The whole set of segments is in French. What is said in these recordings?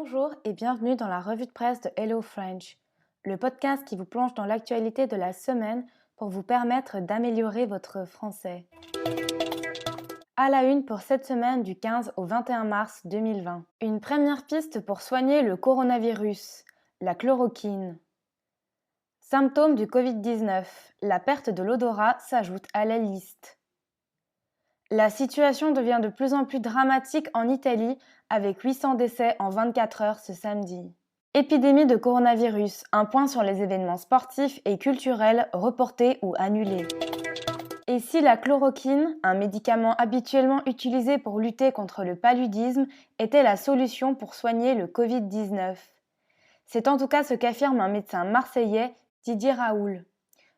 Bonjour et bienvenue dans la revue de presse de Hello French, le podcast qui vous plonge dans l'actualité de la semaine pour vous permettre d'améliorer votre français. À la une pour cette semaine du 15 au 21 mars 2020. Une première piste pour soigner le coronavirus, la chloroquine. Symptômes du Covid-19, la perte de l'odorat s'ajoute à la liste. La situation devient de plus en plus dramatique en Italie avec 800 décès en 24 heures ce samedi. Épidémie de coronavirus, un point sur les événements sportifs et culturels reportés ou annulés. Et si la chloroquine, un médicament habituellement utilisé pour lutter contre le paludisme, était la solution pour soigner le Covid-19 ? C'est en tout cas ce qu'affirme un médecin marseillais, Didier Raoul.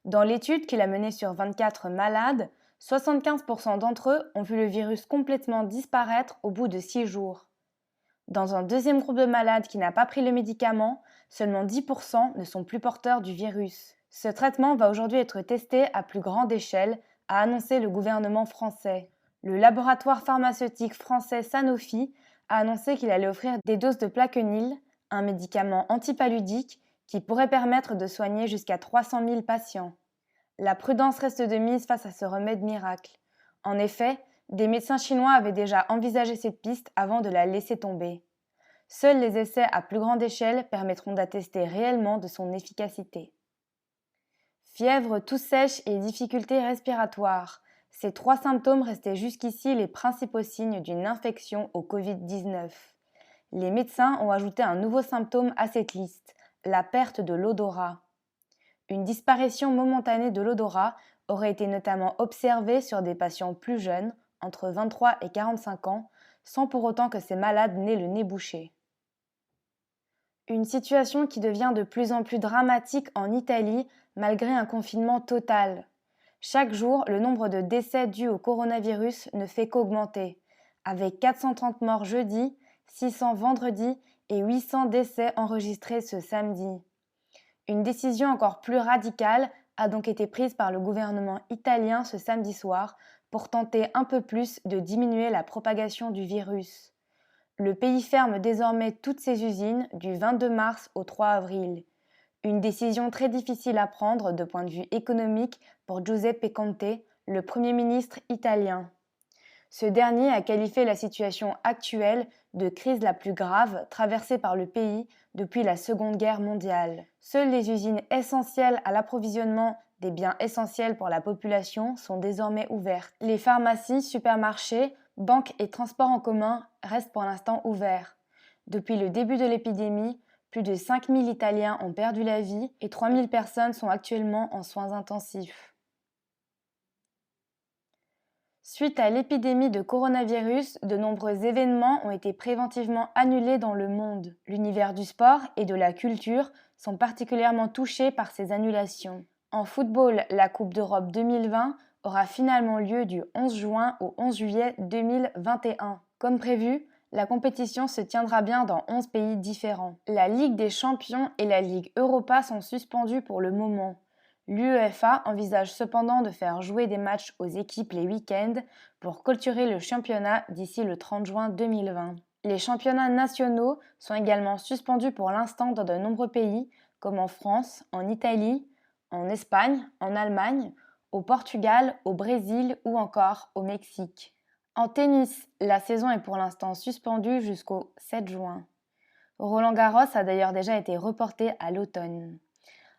Dans l'étude qu'il a menée sur 24 malades, 75% d'entre eux ont vu le virus complètement disparaître au bout de 6 jours. Dans un deuxième groupe de malades qui n'a pas pris le médicament, seulement 10% ne sont plus porteurs du virus. Ce traitement va aujourd'hui être testé à plus grande échelle, a annoncé le gouvernement français. Le laboratoire pharmaceutique français Sanofi a annoncé qu'il allait offrir des doses de Plaquenil, un médicament antipaludique qui pourrait permettre de soigner jusqu'à 300 000 patients. La prudence reste de mise face à ce remède miracle. En effet, des médecins chinois avaient déjà envisagé cette piste avant de la laisser tomber. Seuls les essais à plus grande échelle permettront d'attester réellement de son efficacité. Fièvre, toux sèche et difficultés respiratoires. Ces 3 symptômes restaient jusqu'ici les principaux signes d'une infection au Covid-19. Les médecins ont ajouté un nouveau symptôme à cette liste, la perte de l'odorat. Une disparition momentanée de l'odorat aurait été notamment observée sur des patients plus jeunes, entre 23 et 45 ans, sans pour autant que ces malades n'aient le nez bouché. Une situation qui devient de plus en plus dramatique en Italie malgré un confinement total. Chaque jour, le nombre de décès dus au coronavirus ne fait qu'augmenter, avec 430 morts jeudi, 600 vendredi et 800 décès enregistrés ce samedi. Une décision encore plus radicale a donc été prise par le gouvernement italien ce samedi soir pour tenter un peu plus de diminuer la propagation du virus. Le pays ferme désormais toutes ses usines du 22 mars au 3 avril. Une décision très difficile à prendre de point de vue économique pour Giuseppe Conte, le Premier ministre italien. Ce dernier a qualifié la situation actuelle de crise la plus grave traversée par le pays depuis la Seconde Guerre mondiale. Seules les usines essentielles à l'approvisionnement des biens essentiels pour la population sont désormais ouvertes. Les pharmacies, supermarchés, banques et transports en commun restent pour l'instant ouverts. Depuis le début de l'épidémie, plus de 5000 Italiens ont perdu la vie et 3000 personnes sont actuellement en soins intensifs. Suite à l'épidémie de coronavirus, de nombreux événements ont été préventivement annulés dans le monde. L'univers du sport et de la culture sont particulièrement touchés par ces annulations. En football, la Coupe d'Europe 2020 aura finalement lieu du 11 juin au 11 juillet 2021. Comme prévu, la compétition se tiendra bien dans 11 pays différents. La Ligue des Champions et la Ligue Europa sont suspendues pour le moment. L'UEFA envisage cependant de faire jouer des matchs aux équipes les week-ends pour clôturer le championnat d'ici le 30 juin 2020. Les championnats nationaux sont également suspendus pour l'instant dans de nombreux pays, comme en France, en Italie, en Espagne, en Allemagne, au Portugal, au Brésil ou encore au Mexique. En tennis, la saison est pour l'instant suspendue jusqu'au 7 juin. Roland-Garros a d'ailleurs déjà été reporté à l'automne.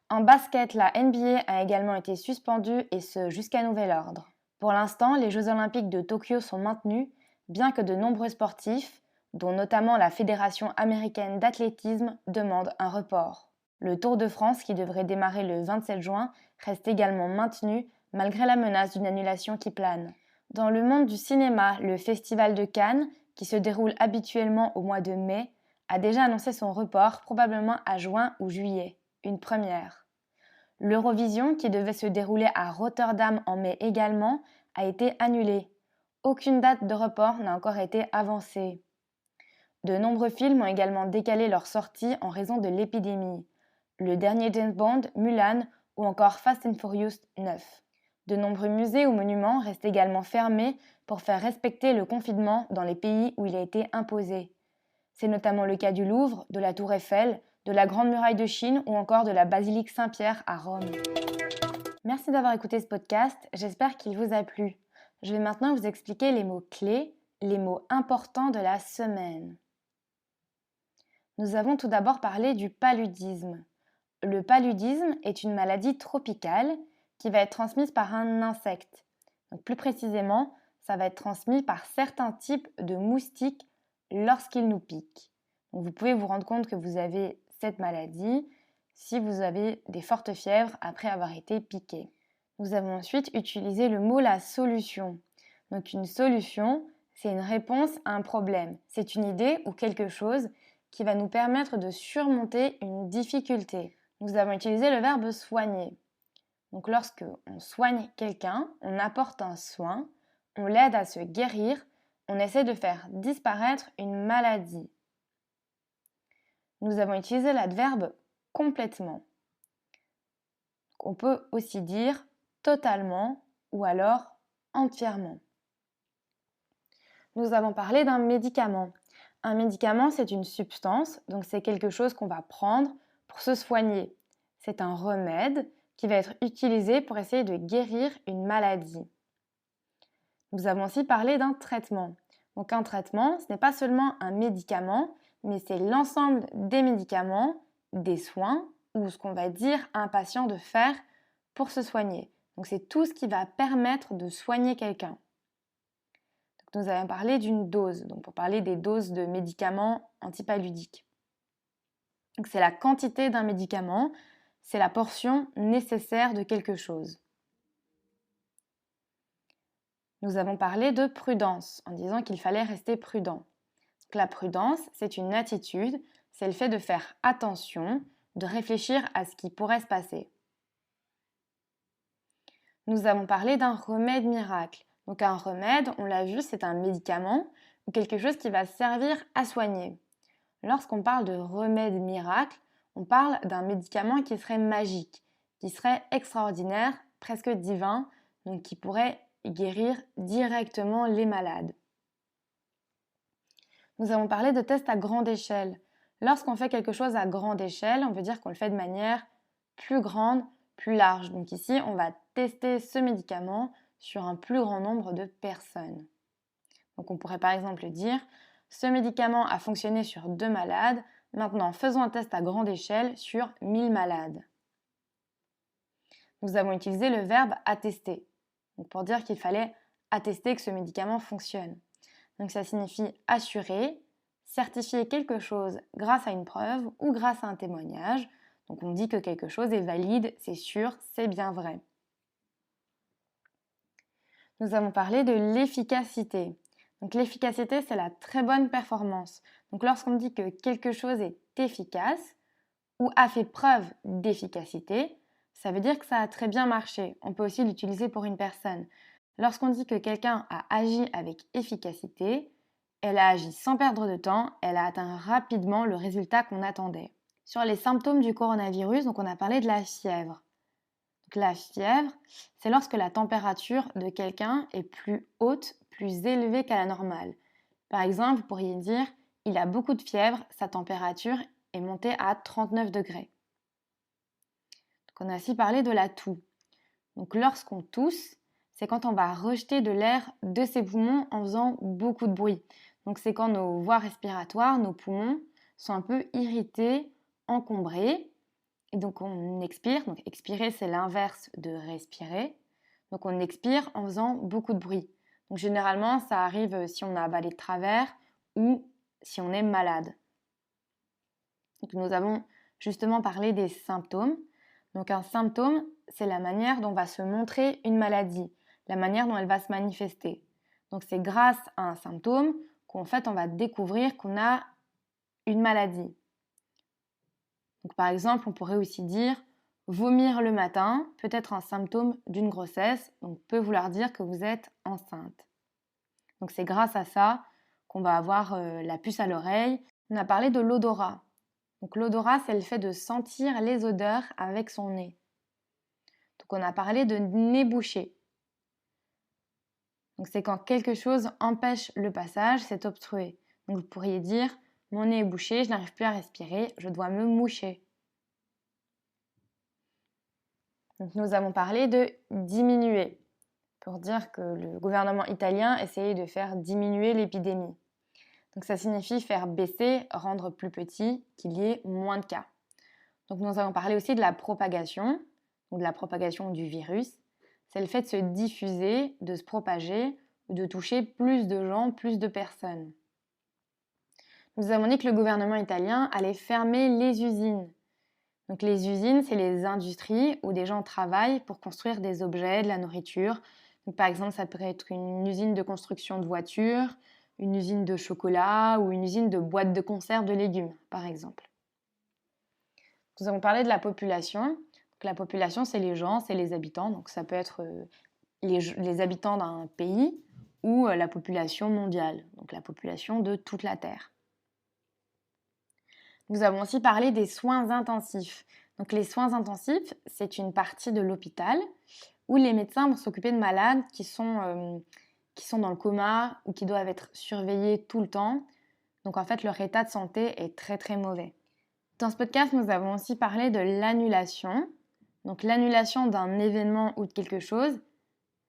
En basket, la NBA a également été suspendue et ce jusqu'à nouvel ordre. Pour l'instant, les Jeux Olympiques de Tokyo sont maintenus, bien que de nombreux sportifs, dont notamment la Fédération américaine d'athlétisme, demandent un report. Le Tour de France, qui devrait démarrer le 27 juin, reste également maintenu malgré la menace d'une annulation qui plane. Dans le monde du cinéma, le Festival de Cannes, qui se déroule habituellement au mois de mai, a déjà annoncé son report, probablement à juin ou juillet. Une première. L'Eurovision, qui devait se dérouler à Rotterdam en mai également, a été annulée. Aucune date de report n'a encore été avancée. De nombreux films ont également décalé leur sortie en raison de l'épidémie. Le dernier James Bond, Mulan ou encore Fast and Furious 9. De nombreux musées ou monuments restent également fermés pour faire respecter le confinement dans les pays où il a été imposé. C'est notamment le cas du Louvre, de la Tour Eiffel, de la Grande Muraille de Chine ou encore de la Basilique Saint-Pierre à Rome. Merci d'avoir écouté ce podcast, j'espère qu'il vous a plu. Je vais maintenant vous expliquer les mots clés, les mots importants de la semaine. Nous avons tout d'abord parlé du paludisme. Le paludisme est une maladie tropicale qui va être transmise par un insecte. Donc plus précisément, ça va être transmis par certains types de moustiques lorsqu'ils nous piquent. Donc vous pouvez vous rendre compte que vous avez cette maladie si vous avez des fortes fièvres après avoir été piqué. Nous avons ensuite utilisé le mot la solution. Donc une solution, c'est une réponse à un problème. C'est une idée ou quelque chose qui va nous permettre de surmonter une difficulté. Nous avons utilisé le verbe soigner. Donc lorsque on soigne quelqu'un, on apporte un soin, on l'aide à se guérir, on essaie de faire disparaître une maladie. Nous avons utilisé l'adverbe complètement. On peut aussi dire totalement ou alors entièrement. Nous avons parlé d'un médicament. Un médicament, c'est une substance, donc c'est quelque chose qu'on va prendre pour se soigner. C'est un remède qui va être utilisé pour essayer de guérir une maladie. Nous avons aussi parlé d'un traitement. Donc un traitement, ce n'est pas seulement un médicament, mais c'est l'ensemble des médicaments, des soins, ou ce qu'on va dire à un patient de faire pour se soigner. Donc c'est tout ce qui va permettre de soigner quelqu'un. Donc, nous avons parlé d'une dose, donc pour parler des doses de médicaments antipaludiques. Donc c'est la quantité d'un médicament, c'est la portion nécessaire de quelque chose. Nous avons parlé de prudence, en disant qu'il fallait rester prudent. Donc, la prudence, c'est une attitude, c'est le fait de faire attention, de réfléchir à ce qui pourrait se passer. Nous avons parlé d'un remède miracle. Donc un remède, on l'a vu, c'est un médicament ou quelque chose qui va servir à soigner. Lorsqu'on parle de remède miracle, on parle d'un médicament qui serait magique, qui serait extraordinaire, presque divin, donc qui pourrait guérir directement les malades. Nous avons parlé de tests à grande échelle. Lorsqu'on fait quelque chose à grande échelle, on veut dire qu'on le fait de manière plus grande, plus large. Donc ici, on va tester ce médicament sur un plus grand nombre de personnes. Donc on pourrait par exemple dire, ce médicament a fonctionné sur 2 malades, maintenant faisons un test à grande échelle sur 1000 malades. Nous avons utilisé le verbe attester, donc pour dire qu'il fallait attester que ce médicament fonctionne. Donc ça signifie assurer, certifier quelque chose grâce à une preuve ou grâce à un témoignage. Donc on dit que quelque chose est valide, c'est sûr, c'est bien vrai. Nous avons parlé de l'efficacité. Donc l'efficacité, c'est la très bonne performance. Donc lorsqu'on dit que quelque chose est efficace ou a fait preuve d'efficacité, ça veut dire que ça a très bien marché. On peut aussi l'utiliser pour une personne. Lorsqu'on dit que quelqu'un a agi avec efficacité, elle a agi sans perdre de temps, elle a atteint rapidement le résultat qu'on attendait. Sur les symptômes du coronavirus, donc on a parlé de la fièvre. Donc la fièvre, c'est lorsque la température de quelqu'un est plus haute, plus élevée qu'à la normale. Par exemple, vous pourriez dire « il a beaucoup de fièvre, sa température est montée à 39 degrés ». Donc on a aussi parlé de la toux. Donc lorsqu'on tousse, c'est quand on va rejeter de l'air de ses poumons en faisant beaucoup de bruit. Donc c'est quand nos voies respiratoires, nos poumons, sont un peu irrités, encombrés. Et donc on expire. Donc expirer, c'est l'inverse de respirer. Donc on expire en faisant beaucoup de bruit. Donc généralement, ça arrive si on a avalé de travers ou si on est malade. Donc nous avons justement parlé des symptômes. Donc un symptôme, c'est la manière dont va se montrer une maladie, la manière dont elle va se manifester. Donc c'est grâce à un symptôme qu'en fait on va découvrir qu'on a une maladie. Donc par exemple, on pourrait aussi dire vomir le matin peut être un symptôme d'une grossesse, donc peut vouloir dire que vous êtes enceinte. Donc c'est grâce à ça qu'on va avoir la puce à l'oreille. On a parlé de l'odorat. Donc l'odorat, c'est le fait de sentir les odeurs avec son nez. Donc on a parlé de nez bouché. Donc c'est quand quelque chose empêche le passage, c'est obstrué. Donc vous pourriez dire Mon nez est bouché, je n'arrive plus à respirer, je dois me moucher. Donc, nous avons parlé de diminuer, pour dire que le gouvernement italien essayait de faire diminuer l'épidémie. Donc ça signifie faire baisser, rendre plus petit, qu'il y ait moins de cas. Donc nous avons parlé aussi de la propagation, ou de la propagation du virus. C'est le fait de se diffuser, de se propager, ou de toucher plus de gens, plus de personnes. Nous avons dit que le gouvernement italien allait fermer les usines. Donc les usines, c'est les industries où des gens travaillent pour construire des objets, de la nourriture. Donc, par exemple, ça pourrait être une usine de construction de voitures, une usine de chocolat ou une usine de boîtes de conserve de légumes, par exemple. Nous avons parlé de la population. Donc, la population, c'est les gens, c'est les habitants. Donc ça peut être les habitants d'un pays ou la population mondiale, donc la population de toute la Terre. Nous avons aussi parlé des soins intensifs. Donc les soins intensifs, c'est une partie de l'hôpital où les médecins vont s'occuper de malades qui sont dans le coma ou qui doivent être surveillés tout le temps. Donc en fait, leur état de santé est très très mauvais. Dans ce podcast, nous avons aussi parlé de l'annulation. Donc l'annulation d'un événement ou de quelque chose,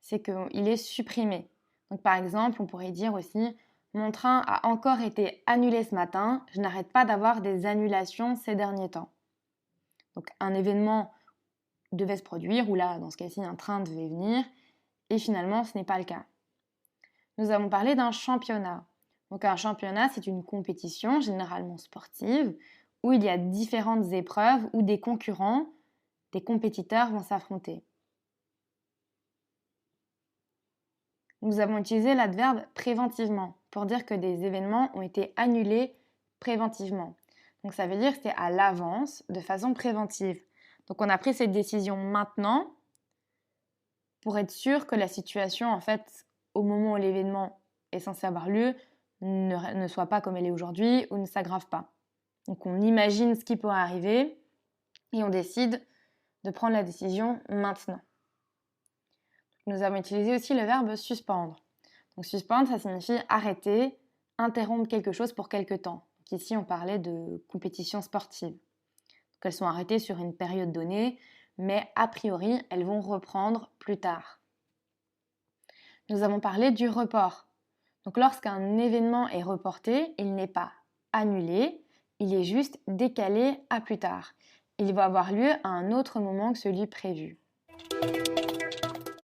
c'est qu'il est supprimé. Donc par exemple, on pourrait dire aussi mon train a encore été annulé ce matin, je n'arrête pas d'avoir des annulations ces derniers temps. Donc un événement devait se produire, ou là, dans ce cas-ci, un train devait venir, et finalement, ce n'est pas le cas. Nous avons parlé d'un championnat. Donc un championnat, c'est une compétition, généralement sportive, où il y a différentes épreuves où des concurrents, des compétiteurs vont s'affronter. Nous avons utilisé l'adverbe préventivement pour dire que des événements ont été annulés préventivement. Donc ça veut dire que c'est à l'avance, de façon préventive. Donc on a pris cette décision maintenant pour être sûr que la situation, en fait, au moment où l'événement est censé avoir lieu, ne soit pas comme elle est aujourd'hui ou ne s'aggrave pas. Donc on imagine ce qui pourrait arriver et on décide de prendre la décision maintenant. Nous avons utilisé aussi le verbe suspendre. Donc suspendre, ça signifie arrêter, interrompre quelque chose pour quelque temps. Donc ici, on parlait de compétitions sportives. Donc elles sont arrêtées sur une période donnée, mais a priori, elles vont reprendre plus tard. Nous avons parlé du report. Donc lorsqu'un événement est reporté, il n'est pas annulé, il est juste décalé à plus tard. Il va avoir lieu à un autre moment que celui prévu.